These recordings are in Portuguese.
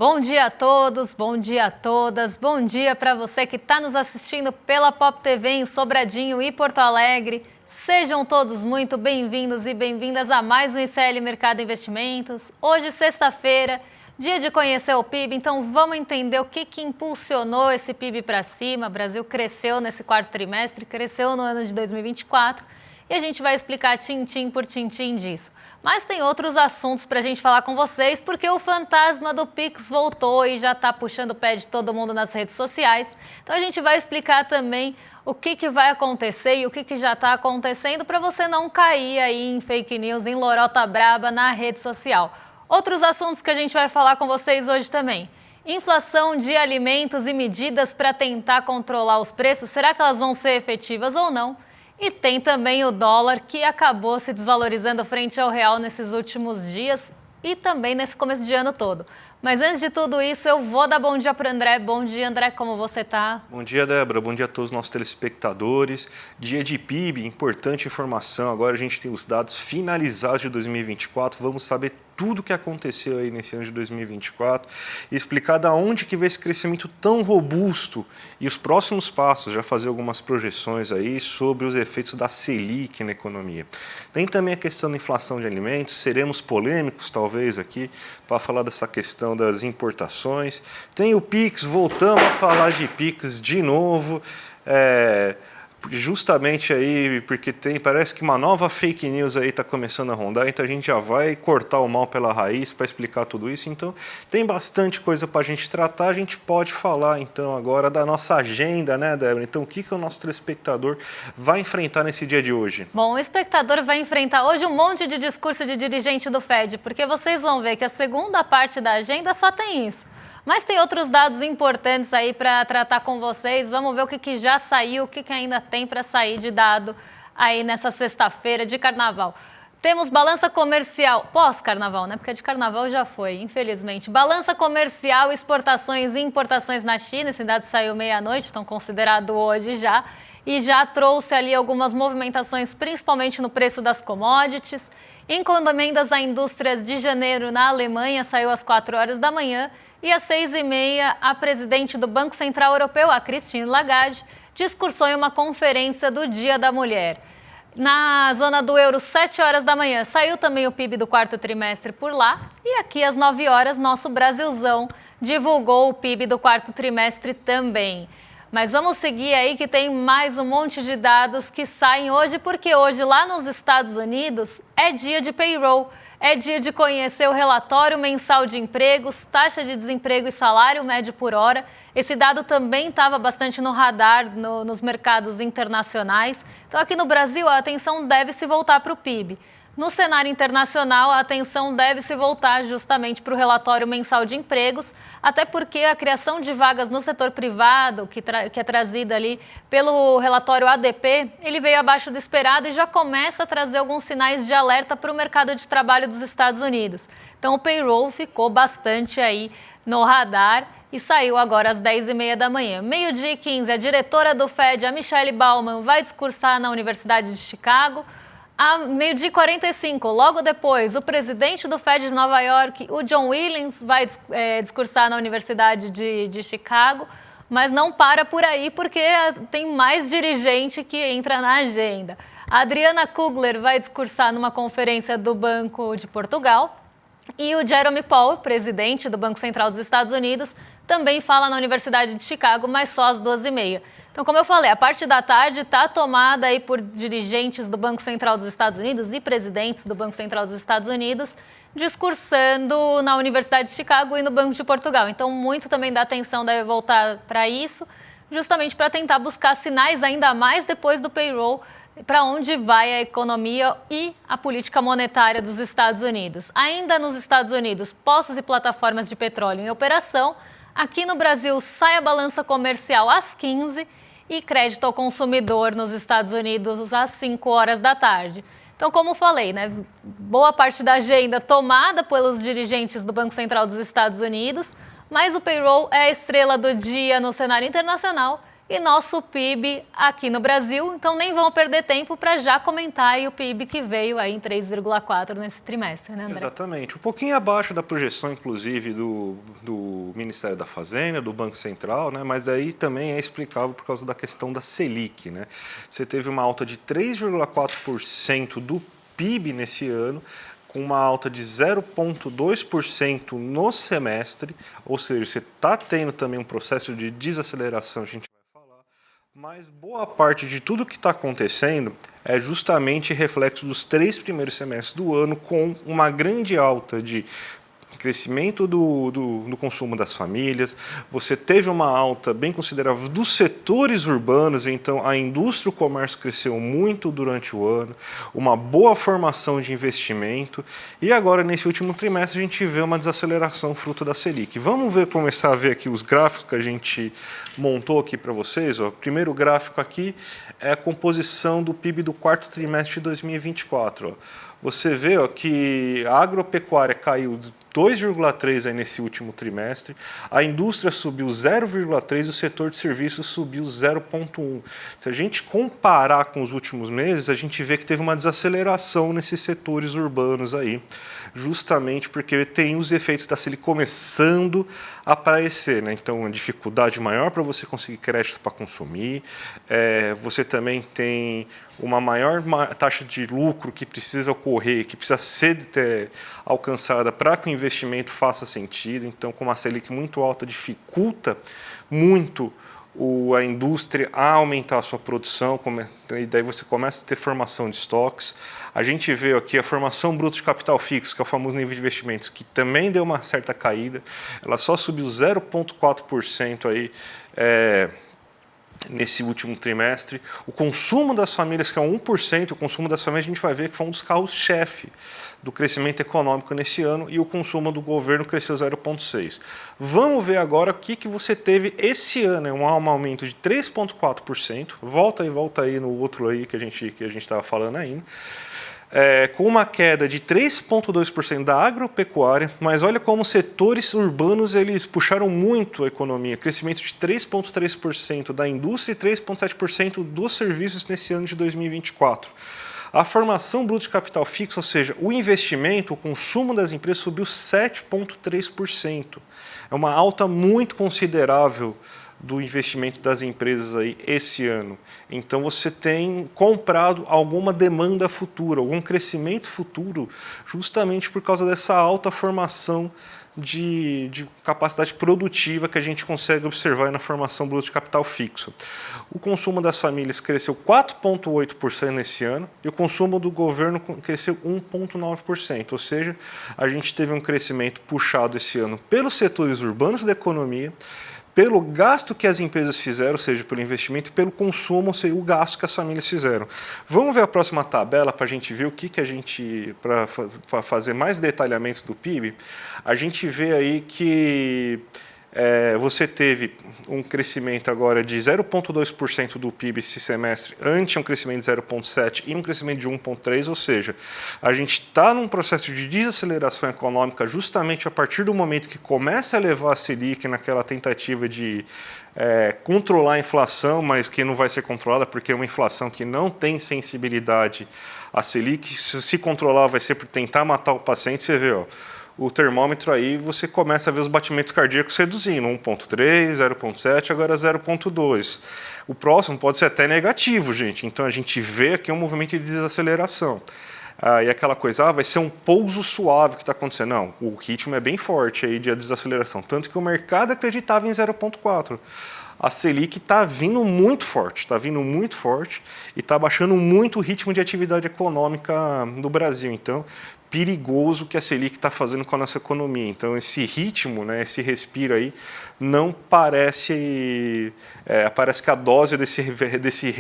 Bom dia a todos, bom dia a todas, bom dia para você que está nos assistindo pela Pop TV em Sobradinho e Porto Alegre. Sejam todos muito bem-vindos e bem-vindas a mais um ICL Mercado Investimentos. Hoje, sexta-feira, dia de conhecer o PIB, então vamos entender o que impulsionou esse PIB para cima. O Brasil cresceu nesse quarto trimestre, cresceu no ano de 2024 e a gente vai explicar tintim por tintim disso. Mas tem outros assuntos para a gente falar com vocês, porque o fantasma do Pix voltou e já está puxando o pé de todo mundo nas redes sociais. Então a gente vai explicar também o que vai acontecer e o que já está acontecendo para você não cair aí em fake news, em lorota braba na rede social. Outros assuntos que a gente vai falar com vocês hoje também. Inflação de alimentos e medidas para tentar controlar os preços, será que elas vão ser efetivas ou não? E tem também o dólar, que acabou se desvalorizando frente ao real nesses últimos dias e também nesse começo de ano todo. Mas antes de tudo isso, eu vou dar bom dia para o André. Bom dia, André, como você está? Bom dia, Débora. Bom dia a todos os nossos telespectadores. Dia de PIB, importante informação. Agora a gente tem os dados finalizados de 2024. Vamos saber tudo o que aconteceu aí nesse ano de 2024 e explicar da onde que veio esse crescimento tão robusto e os próximos passos, já fazer algumas projeções aí sobre os efeitos da Selic na economia. Tem também a questão da inflação de alimentos, seremos polêmicos talvez aqui para falar dessa questão das importações. Tem o Pix, voltamos a falar de Pix de novo, justamente aí porque parece que uma nova fake news aí está começando a rondar, então a gente já vai cortar o mal pela raiz para explicar tudo isso. Então tem bastante coisa para a gente tratar. A gente pode falar então agora da nossa agenda, né, Débora? Então o que o nosso telespectador vai enfrentar nesse dia de hoje? Bom, o espectador vai enfrentar hoje um monte de discurso de dirigente do Fed, porque vocês vão ver que a segunda parte da agenda só tem isso. Mas tem outros dados importantes aí para tratar com vocês. Vamos ver o que já saiu, o que ainda tem para sair de dado aí nessa sexta-feira de carnaval. Temos balança comercial, pós-carnaval, né? Porque de carnaval já foi, infelizmente. Balança comercial, exportações e importações na China. Esse dado saiu meia-noite, então considerado hoje já. E já trouxe ali algumas movimentações, principalmente no preço das commodities. Encomendas a indústrias de janeiro na Alemanha saiu às 4 horas da manhã. E às 6h30, a presidente do Banco Central Europeu, a Christine Lagarde, discursou em uma conferência do Dia da Mulher. Na zona do euro, 7 horas da manhã, saiu também o PIB do quarto trimestre por lá. E aqui às 9 horas, nosso Brasilzão divulgou o PIB do quarto trimestre também. Mas vamos seguir aí que tem mais um monte de dados que saem hoje, porque hoje lá nos Estados Unidos é dia de payroll. É dia de conhecer o relatório mensal de empregos, taxa de desemprego e salário médio por hora. Esse dado também estava bastante no radar nos mercados internacionais. Então, aqui no Brasil, a atenção deve se voltar para o PIB. No cenário internacional, a atenção deve se voltar justamente para o relatório mensal de empregos, até porque a criação de vagas no setor privado, que é trazida ali pelo relatório ADP, ele veio abaixo do esperado e já começa a trazer alguns sinais de alerta para o mercado de trabalho dos Estados Unidos. Então, o payroll ficou bastante aí no radar e saiu agora às 10h30 da manhã. 12h15, a diretora do Fed, a Michelle Bowman, vai discursar na Universidade de Chicago. A 12h45, logo depois, o presidente do Fed de Nova York, o John Williams, vai discursar na Universidade de Chicago, mas não para por aí porque tem mais dirigente que entra na agenda. A Adriana Kugler vai discursar numa conferência do Banco de Portugal e o Jerome Powell, presidente do Banco Central dos Estados Unidos, também fala na Universidade de Chicago, mas só às 12h30. Então, como eu falei, a parte da tarde está tomada aí por dirigentes do Banco Central dos Estados Unidos e presidentes do Banco Central dos Estados Unidos discursando na Universidade de Chicago e no Banco de Portugal. Então, muito também da atenção deve voltar para isso, justamente para tentar buscar sinais ainda mais depois do payroll para onde vai a economia e a política monetária dos Estados Unidos. Ainda nos Estados Unidos, postos e plataformas de petróleo em operação. Aqui no Brasil, sai a balança comercial às 15h e crédito ao consumidor nos Estados Unidos às 5 horas da tarde. Então, como falei, né, boa parte da agenda tomada pelos dirigentes do Banco Central dos Estados Unidos, mas o payroll é a estrela do dia no cenário internacional e nosso PIB aqui no Brasil. Então nem vamos perder tempo para já comentar aí o PIB que veio aí em 3,4 nesse trimestre, né, André? Exatamente, um pouquinho abaixo da projeção, inclusive, do Ministério da Fazenda, do Banco Central, né? Mas aí também é explicável por causa da questão da Selic, né? Você teve uma alta de 3,4% do PIB nesse ano, com uma alta de 0,2% no semestre, ou seja, você está tendo também um processo de desaceleração, a gente vai falar, mas boa parte de tudo que está acontecendo é justamente reflexo dos 3 primeiros semestres do ano, com uma grande alta de crescimento do consumo das famílias, você teve uma alta bem considerável dos setores urbanos, então a indústria e o comércio cresceu muito durante o ano, uma boa formação de investimento, e agora nesse último trimestre a gente vê uma desaceleração fruto da Selic. Vamos ver, começar a ver aqui os gráficos que a gente montou aqui para vocês. Ó. O primeiro gráfico aqui é a composição do PIB do quarto trimestre de 2024. Ó. Você vê ó, que a agropecuária caiu 2,3% nesse último trimestre, a indústria subiu 0,3% e o setor de serviços subiu 0,1%. Se a gente comparar com os últimos meses, a gente vê que teve uma desaceleração nesses setores urbanos aí, justamente porque tem os efeitos da Selic começando a aparecer, né? Então, uma dificuldade maior para você conseguir crédito para consumir, você também tem uma maior taxa de lucro que precisa ocorrer, que precisa ser alcançada para que o investimento faça sentido. Então, com uma Selic muito alta, dificulta muito a indústria a aumentar a sua produção, e daí você começa a ter formação de estoques. A gente vê aqui a formação bruta de capital fixo, que é o famoso nível de investimentos, que também deu uma certa caída, ela só subiu 0,4% aí, nesse último trimestre. O consumo das famílias, que é 1%, o consumo das famílias a gente vai ver que foi um dos carros-chefe do crescimento econômico nesse ano, e o consumo do governo cresceu 0,6%. Vamos ver agora o que você teve esse ano, um aumento de 3,4%, volta aí no outro aí que a gente estava falando ainda, com uma queda de 3,2% da agropecuária, mas olha como os setores urbanos eles puxaram muito a economia, crescimento de 3,3% da indústria e 3,7% dos serviços nesse ano de 2024. A formação bruta de capital fixo, ou seja, o investimento, o consumo das empresas subiu 7,3%. É uma alta muito considerável do investimento das empresas aí esse ano. Então você tem comprado alguma demanda futura, algum crescimento futuro, justamente por causa dessa alta formação de capacidade produtiva que a gente consegue observar na formação bruta de capital fixo. O consumo das famílias cresceu 4,8% nesse ano e o consumo do governo cresceu 1,9%, ou seja, a gente teve um crescimento puxado esse ano pelos setores urbanos da economia, pelo gasto que as empresas fizeram, ou seja, pelo investimento, e pelo consumo, ou seja, o gasto que as famílias fizeram. Vamos ver a próxima tabela para a gente ver o que a gente, para fazer mais detalhamento do PIB, a gente vê aí que você teve um crescimento agora de 0,2% do PIB esse semestre, ante um crescimento de 0,7% e um crescimento de 1,3%, ou seja, a gente está num processo de desaceleração econômica justamente a partir do momento que começa a levar a Selic naquela tentativa de controlar a inflação, mas que não vai ser controlada porque é uma inflação que não tem sensibilidade à Selic. Se controlar vai ser por tentar matar o paciente, você vê, ó, o termômetro aí, você começa a ver os batimentos cardíacos reduzindo, 1,3, 0,7, agora 0,2. O próximo pode ser até negativo, gente. Então a gente vê aqui um movimento de desaceleração. E aquela coisa, vai ser um pouso suave que está acontecendo. Não, o ritmo é bem forte aí de desaceleração. Tanto que o mercado acreditava em 0,4. A Selic está vindo muito forte e está baixando muito o ritmo de atividade econômica no Brasil. Então, perigoso que a Selic está fazendo com a nossa economia. Então, esse ritmo, né, esse respiro aí, não parece... parece que a dose desse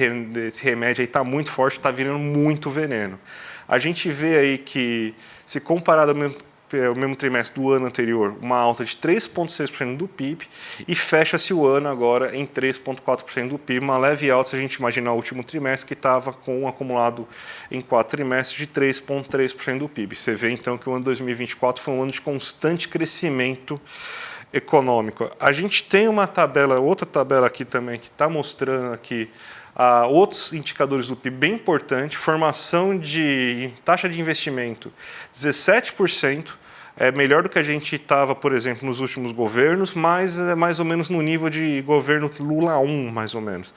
remédio está muito forte, está virando muito veneno. A gente vê aí que, se comparado ao mesmo trimestre do ano anterior, uma alta de 3,6% do PIB e fecha-se o ano agora em 3,4% do PIB, uma leve alta se a gente imaginar o último trimestre que estava com um acumulado em 4 trimestres de 3,3% do PIB. Você vê então que o ano 2024 foi um ano de constante crescimento econômico. A gente tem uma tabela, outra tabela aqui também, que está mostrando aqui outros indicadores do PIB bem importantes. Formação de taxa de investimento, 17%. É melhor do que a gente estava, por exemplo, nos últimos governos, mas é mais ou menos no nível de governo Lula 1, mais ou menos.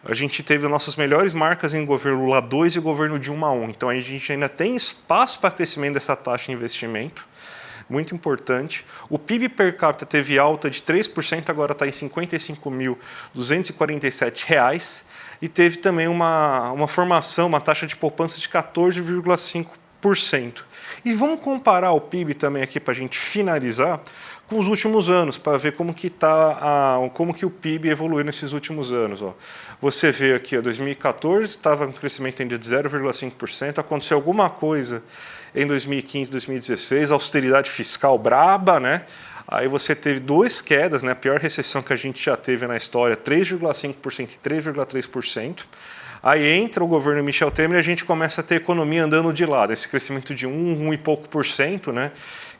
A gente teve nossas melhores marcas em governo Lula 2 e governo Dilma 1. Então, a gente ainda tem espaço para crescimento dessa taxa de investimento. Muito importante. O PIB per capita teve alta de 3%, agora está em R$ 55.247. E teve também uma formação, uma taxa de poupança de 14,5%. E vamos comparar o PIB também aqui para a gente finalizar com os últimos anos, para ver como que o PIB evoluiu nesses últimos anos. Ó. Você vê aqui, 2014 estava um crescimento ainda de 0,5%, aconteceu alguma coisa em 2015, 2016, austeridade fiscal braba, né? Aí você teve duas quedas, né? A pior recessão que a gente já teve na história, 3,5% e 3,3%. Aí entra o governo Michel Temer e a gente começa a ter a economia andando de lado. Esse crescimento de 1 e pouco por cento, né?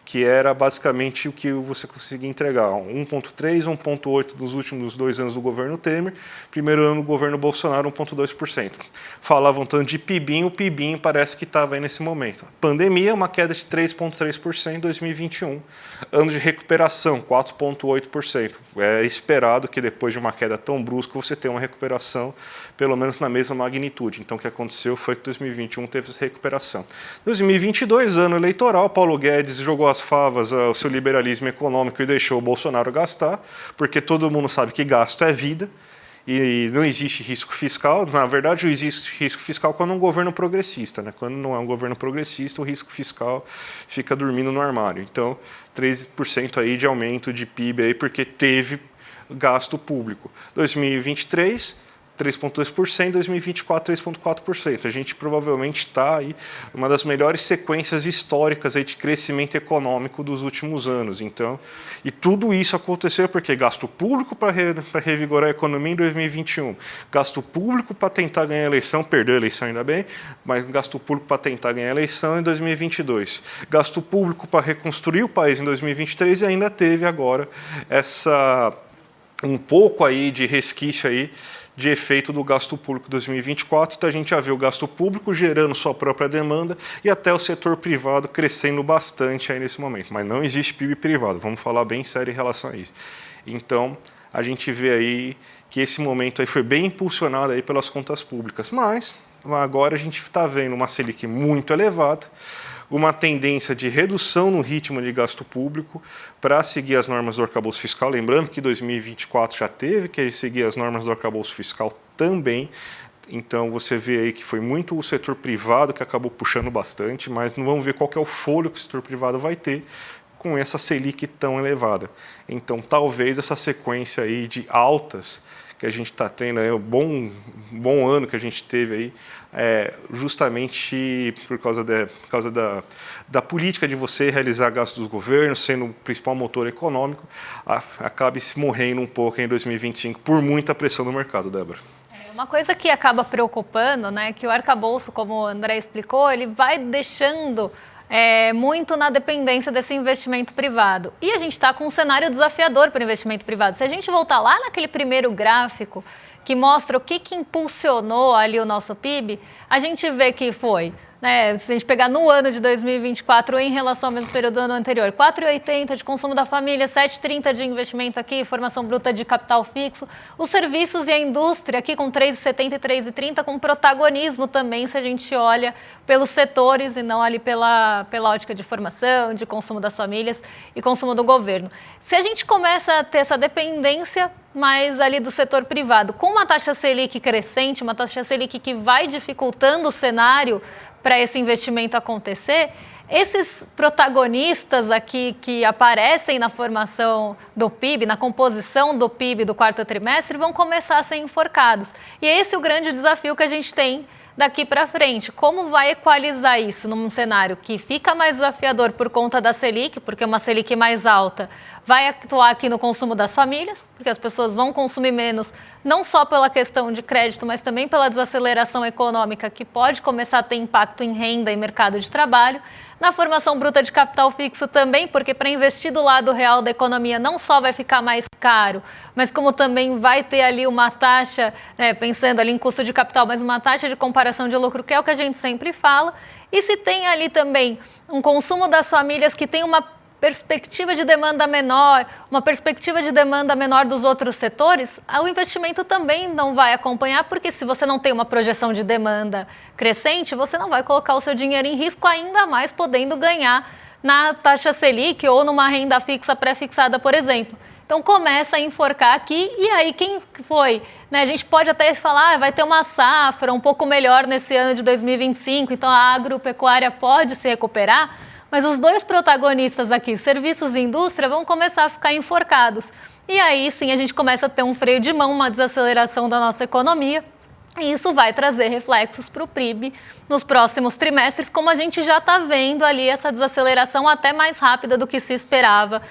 Que era basicamente o que você conseguia entregar. 1,3%, 1,8% nos últimos 2 anos do governo Temer. Primeiro ano do governo Bolsonaro, 1,2%. Falavam tanto de PIBinho, o PIBinho parece que estava aí nesse momento. Pandemia, uma queda de 3,3% em 2021. Ano de recuperação, 4,8%. É esperado que depois de uma queda tão brusca, você tenha uma recuperação, pelo menos na mesma magnitude. Então, o que aconteceu foi que 2021 teve essa recuperação. 2022, ano eleitoral, Paulo Guedes jogou as favas ao seu liberalismo econômico e deixou o Bolsonaro gastar, porque todo mundo sabe que gasto é vida e não existe risco fiscal. Na verdade, existe risco fiscal quando é um governo progressista, né? Quando não é um governo progressista, o risco fiscal fica dormindo no armário. Então, 13% aí de aumento de PIB aí porque teve gasto público. 2023, 3,2%, 2024, 3,4%. A gente provavelmente está aí uma das melhores sequências históricas aí de crescimento econômico dos últimos anos. Então, e tudo isso aconteceu porque gasto público para revigorar a economia em 2021, gasto público para tentar ganhar a eleição, perdeu a eleição ainda bem, mas gasto público para tentar ganhar a eleição em 2022, gasto público para reconstruir o país em 2023 e ainda teve agora um pouco aí de resquício aí de efeito do gasto público 2024, então a gente já vê o gasto público gerando sua própria demanda e até o setor privado crescendo bastante aí nesse momento, mas não existe PIB privado, vamos falar bem sério em relação a isso. Então, a gente vê aí que esse momento aí foi bem impulsionado aí pelas contas públicas, mas agora a gente está vendo uma Selic muito elevada, uma tendência de redução no ritmo de gasto público para seguir as normas do arcabouço fiscal. Lembrando que 2024 já teve que seguir as normas do arcabouço fiscal também. Então você vê aí que foi muito o setor privado que acabou puxando bastante, mas não vamos ver qual que é o fôlego que o setor privado vai ter com essa Selic tão elevada. Então talvez essa sequência aí de altas que a gente está tendo, aí, um bom ano que a gente teve aí, justamente por causa da política de você realizar gastos dos governos, sendo o principal motor econômico, acabe se morrendo um pouco em 2025 por muita pressão no mercado, Débora. Uma coisa que acaba preocupando, né, que o arcabouço, como o André explicou, ele vai deixando muito na dependência desse investimento privado. E a gente está com um cenário desafiador para o investimento privado. Se a gente voltar lá naquele primeiro gráfico que mostra o que impulsionou ali o nosso PIB, a gente vê que foi, né, se a gente pegar no ano de 2024 em relação ao mesmo período do ano anterior, 4,80 de consumo da família, 7,30 de investimento aqui, formação bruta de capital fixo, os serviços e a indústria aqui com 3,70 e 3,30 com protagonismo também, se a gente olha pelos setores e não ali pela ótica de formação, de consumo das famílias e consumo do governo. Se a gente começa a ter essa dependência mais ali do setor privado, com uma taxa Selic crescente, uma taxa Selic que vai dificultando o cenário para esse investimento acontecer, esses protagonistas aqui que aparecem na formação do PIB, na composição do PIB do quarto trimestre, vão começar a ser enforcados. E esse é o grande desafio que a gente tem daqui para frente. Como vai equalizar isso num cenário que fica mais desafiador por conta da Selic, porque uma Selic mais alta vai atuar aqui no consumo das famílias, porque as pessoas vão consumir menos, não só pela questão de crédito, mas também pela desaceleração econômica, que pode começar a ter impacto em renda e mercado de trabalho. Na formação bruta de capital fixo também, porque para investir do lado real da economia não só vai ficar mais caro, mas como também vai ter ali uma taxa, pensando ali em custo de capital, mas uma taxa de comparação de lucro, que é o que a gente sempre fala. E se tem ali também um consumo das famílias que tem uma perspectiva de demanda menor, uma perspectiva de demanda menor dos outros setores, o investimento também não vai acompanhar, porque se você não tem uma projeção de demanda crescente, você não vai colocar o seu dinheiro em risco, ainda mais podendo ganhar na taxa Selic ou numa renda fixa pré-fixada, por exemplo. Então começa a enforcar aqui, e aí quem foi? A gente pode até falar, vai ter uma safra um pouco melhor nesse ano de 2025, então a agropecuária pode se recuperar, mas os dois protagonistas aqui, serviços e indústria, vão começar a ficar enforcados. E aí sim a gente começa a ter um freio de mão, uma desaceleração da nossa economia, e isso vai trazer reflexos para o PRIB nos próximos trimestres, como a gente já está vendo ali essa desaceleração até mais rápida do que se esperava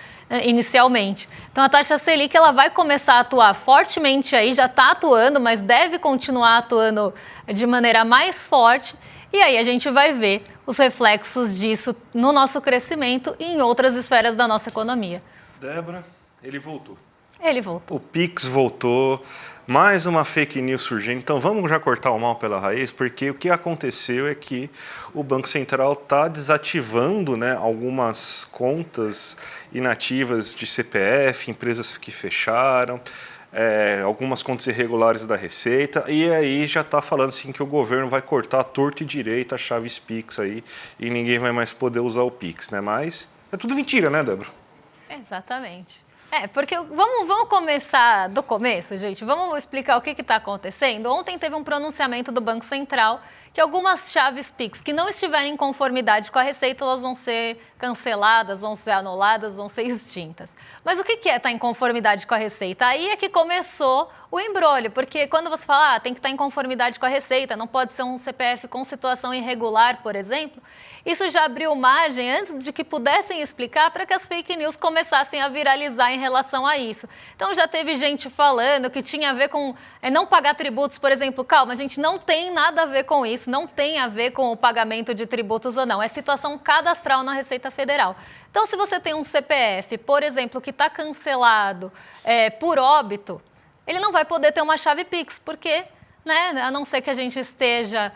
inicialmente. Então a taxa Selic ela vai começar a atuar fortemente aí, já está atuando, mas deve continuar atuando de maneira mais forte. E aí a gente vai ver os reflexos disso no nosso crescimento e em outras esferas da nossa economia. Débora, ele voltou. Ele voltou. O Pix voltou, mais uma fake news surgindo. Então vamos já cortar o mal pela raiz, porque o que aconteceu é que o Banco Central está desativando, algumas contas inativas de CPF, empresas que fecharam. Algumas contas irregulares da Receita, e aí já está falando assim que o governo vai cortar torto e direito as chaves Pix aí, e ninguém vai mais poder usar o Pix, Mas é tudo mentira, Débora? Exatamente. Porque vamos começar do começo, gente. Vamos explicar o que está acontecendo. Ontem teve um pronunciamento do Banco Central que algumas chaves Pix que não estiverem em conformidade com a Receita, elas vão ser canceladas, vão ser anuladas, vão ser extintas. Mas o que é estar em conformidade com a Receita? Aí é que começou o embrolho, porque quando você fala, tem que estar em conformidade com a Receita, não pode ser um CPF com situação irregular, por exemplo, isso já abriu margem antes de que pudessem explicar para que as fake news começassem a viralizar em relação a isso. Então já teve gente falando que tinha a ver com não pagar tributos, por exemplo. Calma, gente, não tem nada a ver com isso, não tem a ver com o pagamento de tributos ou não, é situação cadastral na Receita Federal. Então se você tem um CPF, por exemplo, que está cancelado por óbito, ele não vai poder ter uma chave Pix, porque, a não ser que a gente esteja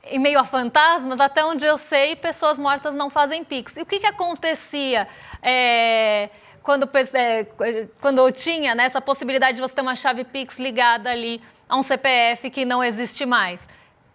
em meio a fantasmas, até onde eu sei, pessoas mortas não fazem Pix. E o que acontecia quando tinha essa possibilidade de você ter uma chave Pix ligada ali a um CPF que não existe mais?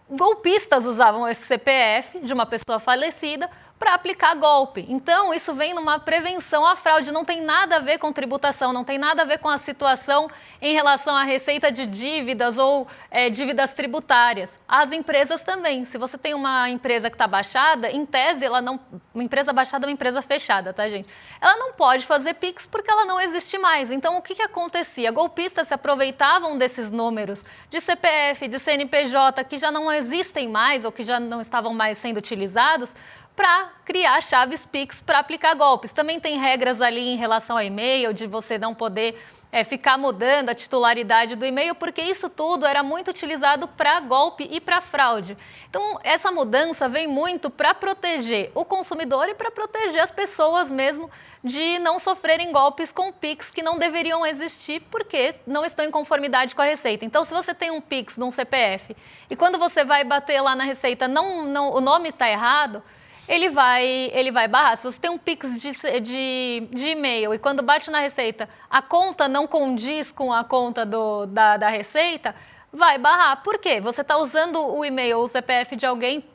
Golpistas usavam esse CPF de uma pessoa falecida para aplicar golpe. Então, isso vem numa prevenção à fraude, não tem nada a ver com tributação, não tem nada a ver com a situação em relação à receita de dívidas ou dívidas tributárias. As empresas também. Se você tem uma empresa que está baixada, em tese, uma empresa baixada é uma empresa fechada, tá, gente? Ela não pode fazer Pix porque ela não existe mais. Então, o que acontecia? Golpistas se aproveitavam desses números de CPF, de CNPJ, que já não existem mais ou que já não estavam mais sendo utilizados, para criar chaves Pix para aplicar golpes. Também tem regras ali em relação ao e-mail, de você não poder ficar mudando a titularidade do e-mail, porque isso tudo era muito utilizado para golpe e para fraude. Então, essa mudança vem muito para proteger o consumidor e para proteger as pessoas mesmo de não sofrerem golpes com Pix que não deveriam existir porque não estão em conformidade com a Receita. Então, se você tem um Pix num CPF e quando você vai bater lá na Receita, o nome está errado, ele vai barrar. Se você tem um Pix de e-mail e quando bate na Receita, a conta não condiz com a conta da Receita, vai barrar. Por quê? Você está usando o e-mail ou o CPF de alguém,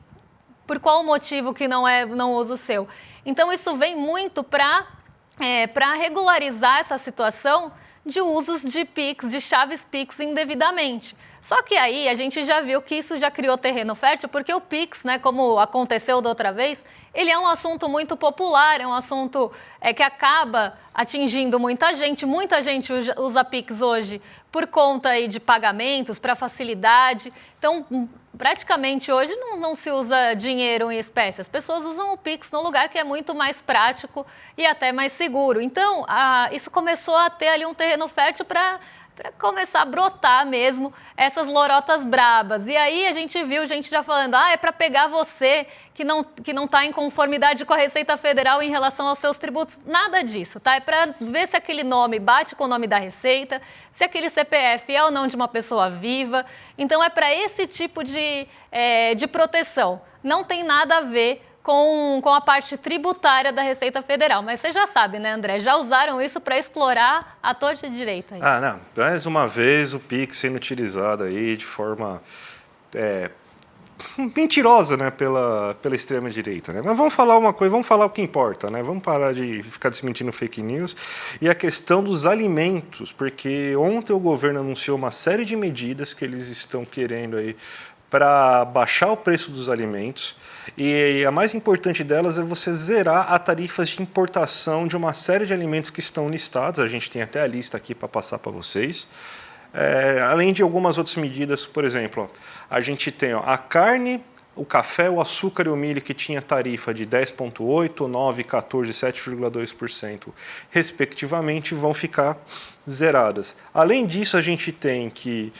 por qual motivo que não usa o seu? Então, isso vem muito para regularizar essa situação de usos de Pix, de chaves Pix indevidamente. Só que aí a gente já viu que isso já criou terreno fértil, porque o Pix, como aconteceu da outra vez, ele é um assunto muito popular, é um assunto que acaba atingindo muita gente usa Pix hoje por conta aí de pagamentos, para facilidade. Então, praticamente hoje não se usa dinheiro em espécie. As pessoas usam o Pix no lugar que é muito mais prático e até mais seguro. Então, isso começou a ter ali um terreno fértil para começar a brotar mesmo essas lorotas brabas. E aí a gente viu gente já falando, é para pegar você que não está em conformidade com a Receita Federal em relação aos seus tributos. Nada disso, tá? É para ver se aquele nome bate com o nome da Receita, se aquele CPF é ou não de uma pessoa viva. Então é para esse tipo de proteção. Não tem nada a ver com a parte tributária da Receita Federal. Mas você já sabe, né, André? Já usaram isso para explorar a torta de direita. Aí. Não. Mais uma vez o Pix sendo utilizado aí de forma mentirosa, né, pela extrema-direita. Né? Mas vamos falar uma coisa, vamos falar o que importa, né? Vamos parar de ficar desmentindo fake news. E a questão dos alimentos, porque ontem o governo anunciou uma série de medidas que eles estão querendo aí para baixar o preço dos alimentos, e a mais importante delas é você zerar a tarifas de importação de uma série de alimentos que estão listados. A gente tem até a lista aqui para passar para vocês. Além de algumas outras medidas, por exemplo, a gente tem a carne, o café, o açúcar e o milho que tinha tarifa de 10,8%, 9%, 14% e 7,2%, respectivamente, vão ficar zeradas. Além disso, a gente tem que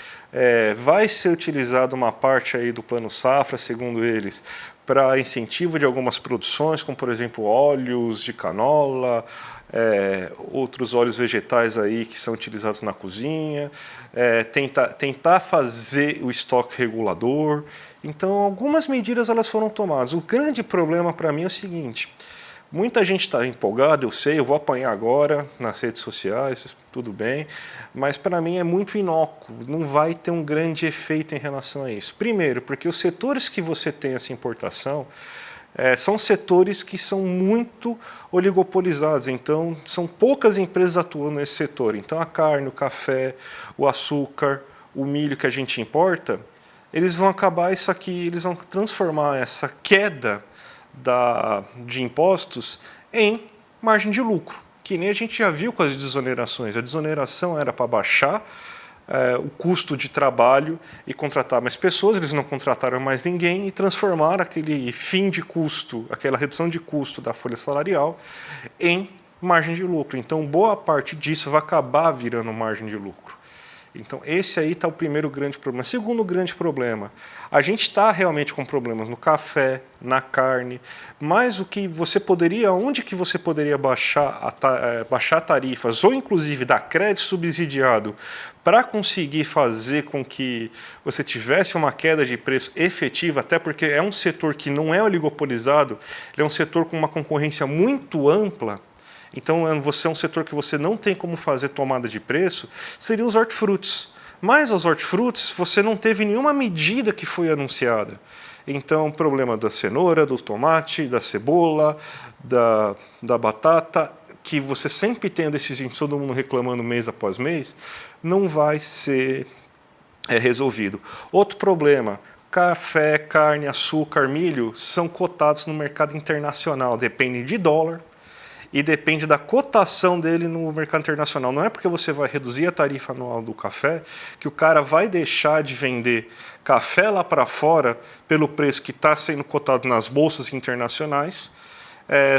vai ser utilizada uma parte aí do Plano Safra, segundo eles, para incentivo de algumas produções, como, por exemplo, óleos de canola, outros óleos vegetais aí que são utilizados na cozinha, tentar fazer o estoque regulador. Então, algumas medidas elas foram tomadas. O grande problema para mim é o seguinte: muita gente está empolgada, eu sei, eu vou apanhar agora nas redes sociais, tudo bem, mas para mim é muito inócuo, não vai ter um grande efeito em relação a isso. Primeiro, porque os setores que você tem essa importação são setores que são muito oligopolizados, então são poucas empresas atuando nesse setor. Então a carne, o café, o açúcar, o milho que a gente importa, eles vão acabar isso aqui, eles vão transformar essa queda de impostos em margem de lucro, que nem a gente já viu com as desonerações. A desoneração era para baixar o custo de trabalho e contratar mais pessoas, eles não contrataram mais ninguém e transformaram aquele fim de custo, aquela redução de custo da folha salarial em margem de lucro. Então, boa parte disso vai acabar virando margem de lucro. Então, esse aí está o primeiro grande problema. Segundo grande problema, a gente está realmente com problemas no café, na carne, mas onde que você poderia baixar tarifas, ou inclusive dar crédito subsidiado, para conseguir fazer com que você tivesse uma queda de preço efetiva, até porque é um setor que não é oligopolizado, ele é um setor com uma concorrência muito ampla. Então, você é um setor que você não tem como fazer tomada de preço, seriam os hortifrutis. Mas os hortifrutis, você não teve nenhuma medida que foi anunciada. Então, o problema da cenoura, do tomate, da cebola, da batata, que você sempre tem desses índices, todo mundo reclamando mês após mês, não vai ser resolvido. Outro problema: café, carne, açúcar, milho são cotados no mercado internacional, depende de dólar, e depende da cotação dele no mercado internacional. Não é porque você vai reduzir a tarifa anual do café que o cara vai deixar de vender café lá para fora pelo preço que está sendo cotado nas bolsas internacionais,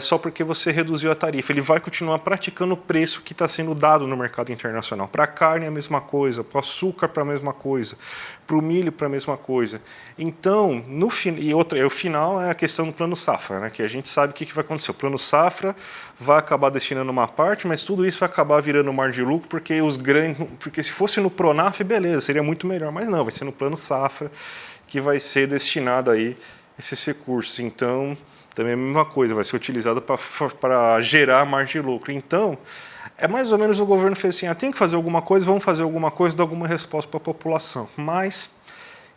só porque você reduziu a tarifa. Ele vai continuar praticando o preço que está sendo dado no mercado internacional. Para a carne é a mesma coisa, para o açúcar para a mesma coisa, para o milho para a mesma coisa. Então, o final é a questão do Plano Safra, né? Que a gente sabe o que vai acontecer. O Plano Safra vai acabar destinando uma parte, mas tudo isso vai acabar virando margem de lucro, porque se fosse no Pronaf, beleza, seria muito melhor, mas não, vai ser no Plano Safra que vai ser destinado aí esses recursos. Então, também é a mesma coisa, vai ser utilizado para gerar margem de lucro. Então, é mais ou menos o governo fez assim: tem que fazer alguma coisa, vamos fazer alguma coisa, dar alguma resposta para a população. Mas,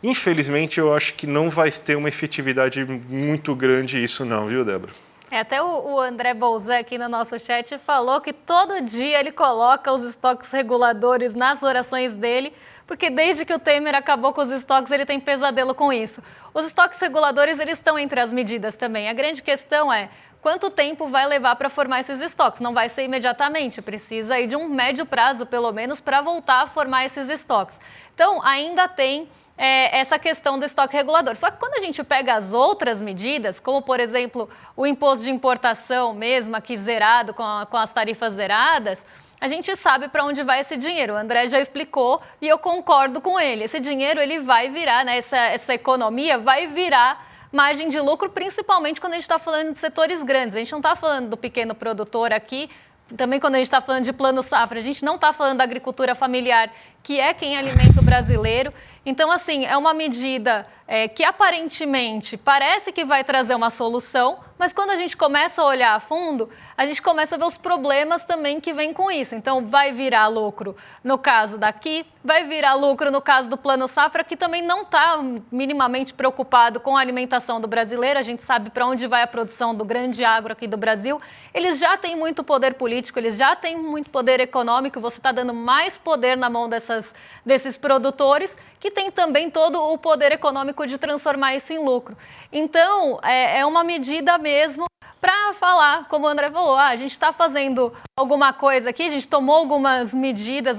infelizmente, eu acho que não vai ter uma efetividade muito grande isso não, viu, Débora? Até o André Bolzan aqui no nosso chat falou que todo dia ele coloca os estoques reguladores nas orações dele, porque desde que o Temer acabou com os estoques, ele tem pesadelo com isso. Os estoques reguladores, eles estão entre as medidas também. A grande questão é: quanto tempo vai levar para formar esses estoques? Não vai ser imediatamente, precisa aí de um médio prazo, pelo menos, para voltar a formar esses estoques. Então, ainda tem essa questão do estoque regulador. Só que quando a gente pega as outras medidas, como, por exemplo, o imposto de importação mesmo, aqui zerado, com as tarifas zeradas, a gente sabe para onde vai esse dinheiro. O André já explicou e eu concordo com ele. Esse dinheiro ele vai virar, né, essa economia vai virar margem de lucro, principalmente quando a gente está falando de setores grandes. A gente não está falando do pequeno produtor aqui, também quando a gente está falando de plano safra, a gente não está falando da agricultura familiar, que é quem alimenta o brasileiro. Então, assim, é uma medida que aparentemente parece que vai trazer uma solução, mas quando a gente começa a olhar a fundo, a gente começa a ver os problemas também que vêm com isso. Então, vai virar lucro no caso daqui, vai virar lucro no caso do Plano Safra, que também não está minimamente preocupado com a alimentação do brasileiro. A gente sabe para onde vai a produção do grande agro aqui do Brasil. Eles já têm muito poder político, eles já têm muito poder econômico, você está dando mais poder na mão desses produtores, que tem também todo o poder econômico de transformar isso em lucro. Então, é uma medida mesmo para falar, como o André falou, a gente está fazendo alguma coisa aqui, a gente tomou algumas medidas,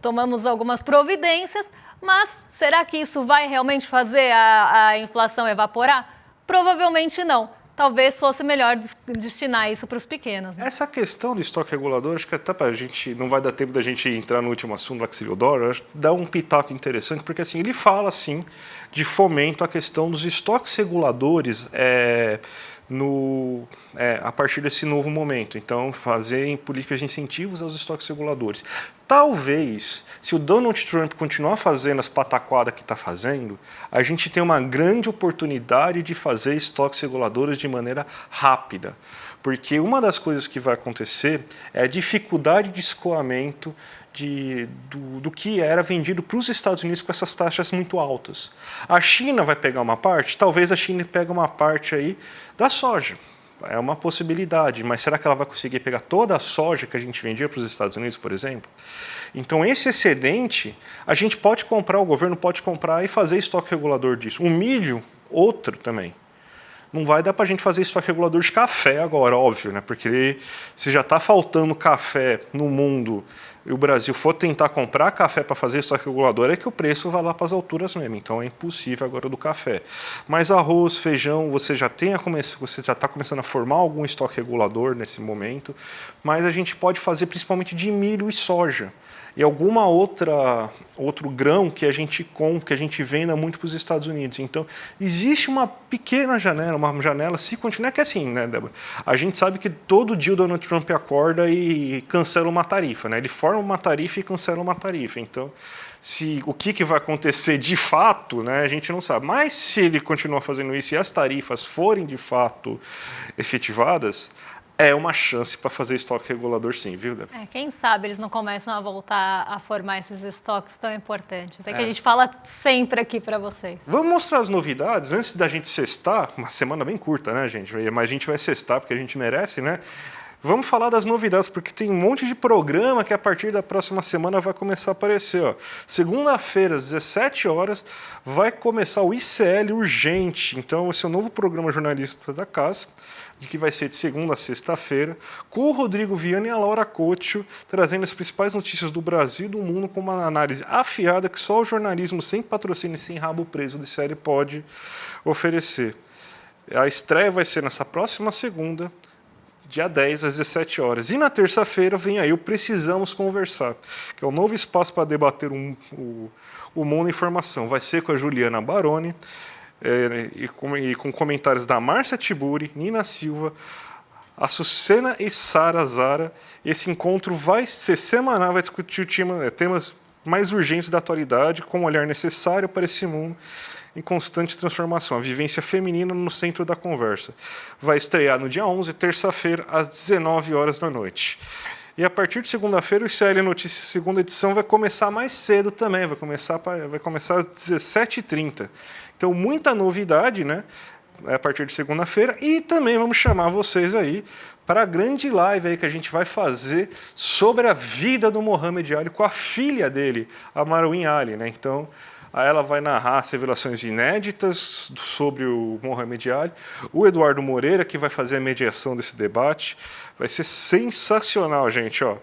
tomamos algumas providências, mas será que isso vai realmente fazer a inflação evaporar? Provavelmente não. Talvez fosse melhor destinar isso para os pequenos. Né? Essa questão do estoque regulador, acho que até para a gente, não vai dar tempo da gente entrar no último assunto do Axel Dor, acho que dá um pitaco interessante, porque assim, ele fala assim, de fomento à questão dos estoques reguladores a partir desse novo momento. Então, fazer políticas de incentivos aos estoques reguladores. Talvez, se o Donald Trump continuar fazendo as pataquadas que está fazendo, a gente tem uma grande oportunidade de fazer estoques reguladores de maneira rápida. Porque uma das coisas que vai acontecer é a dificuldade de escoamento do que era vendido para os Estados Unidos com essas taxas muito altas. A China vai pegar uma parte? Talvez a China pegue uma parte aí da soja. É uma possibilidade, mas será que ela vai conseguir pegar toda a soja que a gente vendia para os Estados Unidos, por exemplo? Então, esse excedente, a gente pode comprar, o governo pode comprar e fazer estoque regulador disso. O milho, outro também. Não vai dar para a gente fazer estoque regulador de café agora, óbvio, né? Porque se já está faltando café no mundo e o Brasil for tentar comprar café para fazer estoque regulador, é que o preço vai lá para as alturas mesmo. Então é impossível agora do café. Mas arroz, feijão, você já está começando a formar algum estoque regulador nesse momento, mas a gente pode fazer principalmente de milho e soja. E alguma outro grão que a gente venda muito para os Estados Unidos. Então, existe uma pequena janela, se continuar, que é assim, né, Débora? A gente sabe que todo dia o Donald Trump acorda e cancela uma tarifa, né? Ele forma uma tarifa e cancela uma tarifa. Então, o que vai acontecer de fato, né, a gente não sabe. Mas se ele continuar fazendo isso e as tarifas forem de fato efetivadas, é uma chance para fazer estoque regulador sim, viu, Débora? Quem sabe eles não começam a voltar a formar esses estoques tão importantes. Que a gente fala sempre aqui para vocês. Vamos mostrar as novidades antes da gente sextar. Uma semana bem curta, né, gente? Mas a gente vai sextar porque a gente merece, né? Vamos falar das novidades, porque tem um monte de programa que a partir da próxima semana vai começar a aparecer. Ó. Segunda-feira, às 17 horas, vai começar o ICL Urgente. Então, esse é o novo programa jornalístico da casa, de que vai ser de segunda a sexta-feira, com o Rodrigo Viana e a Laura Couto, trazendo as principais notícias do Brasil e do mundo com uma análise afiada que só o jornalismo sem patrocínio e sem rabo preso de série pode oferecer. A estreia vai ser nessa próxima segunda, dia 10, às 17 horas. E na terça-feira vem aí o Precisamos Conversar, que é o novo espaço para debater o mundo da informação. Vai ser com a Juliana Baroni, e com comentários da Márcia Tiburi, Nina Silva, a Sucena e Sara Zara. Esse encontro vai ser semanal, vai discutir temas mais urgentes da atualidade, com o olhar necessário para esse mundo em constante transformação, a vivência feminina no centro da conversa. Vai estrear no dia 11, terça-feira, às 19 horas da noite. E a partir de segunda-feira, o ICL Notícias segunda edição vai começar mais cedo também, vai começar às 17h30. Então, muita novidade, né, a partir de segunda-feira. E também vamos chamar vocês aí para a grande live aí que a gente vai fazer sobre a vida do Mohamed Ali com a filha dele, a Marouane Ali, né? Então, ela vai narrar as revelações inéditas sobre o Mohamed Ali. O Eduardo Moreira, que vai fazer a mediação desse debate. Vai ser sensacional, gente. Ó.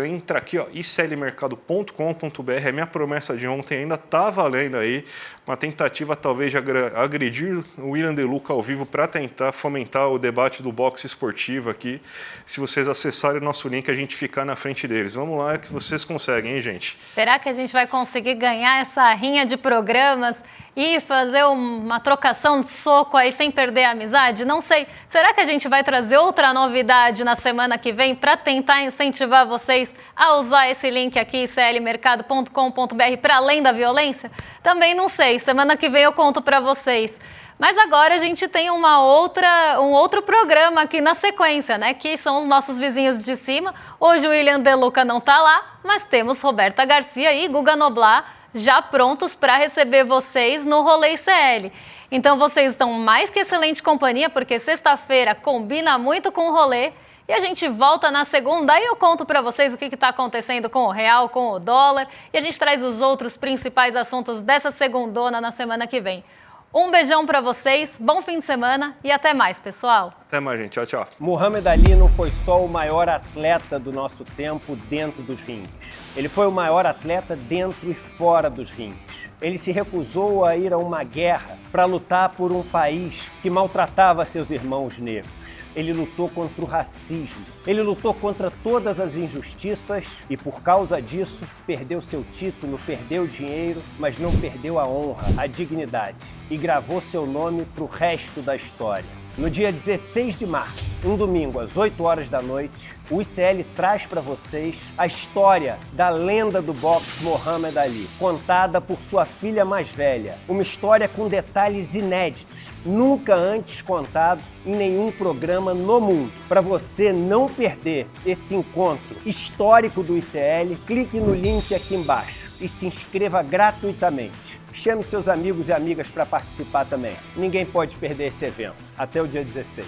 entra aqui, ó, iclmercado.com.br, é minha promessa de ontem, ainda está valendo aí, uma tentativa talvez de agredir o William De Luca ao vivo para tentar fomentar o debate do boxe esportivo aqui. Se vocês acessarem o nosso link, a gente ficar na frente deles. Vamos lá que vocês conseguem, hein, gente? Será que a gente vai conseguir ganhar essa rinha de programas e fazer uma trocação de soco aí sem perder a amizade? Não sei. Será que a gente vai trazer outra novidade na semana que vem para tentar incentivar vocês a usar esse link aqui, iclmercado.com.br, para além da violência? Também não sei. Semana que vem eu conto para vocês. Mas agora a gente tem um outro programa aqui na sequência, né? Que são os nossos vizinhos de cima. Hoje o William De Luca não está lá, mas temos Roberta Garcia e Guga Noblat já prontos para receber vocês no Rolê ICL. Então vocês estão mais que excelente companhia, porque sexta-feira combina muito com o rolê. E a gente volta na segunda, aí eu conto para vocês o que está acontecendo com o real, com o dólar. E a gente traz os outros principais assuntos dessa segundona na semana que vem. Um beijão para vocês, bom fim de semana e até mais, pessoal. Até mais, gente. Tchau, tchau. Muhammad Ali não foi só o maior atleta do nosso tempo dentro dos ringues. Ele foi o maior atleta dentro e fora dos ringues. Ele se recusou a ir a uma guerra para lutar por um país que maltratava seus irmãos negros. Ele lutou contra o racismo, ele lutou contra todas as injustiças e, por causa disso, perdeu seu título, perdeu dinheiro, mas não perdeu a honra, a dignidade e gravou seu nome para o resto da história. No dia 16 de março, um domingo às 8 horas da noite, o ICL traz para vocês a história da lenda do boxe Muhammad Ali, contada por sua filha mais velha. Uma história com detalhes inéditos, nunca antes contado em nenhum programa no mundo. Para você não perder esse encontro histórico do ICL, clique no link aqui embaixo e se inscreva gratuitamente. Chame seus amigos e amigas para participar também. Ninguém pode perder esse evento. Até o dia 16.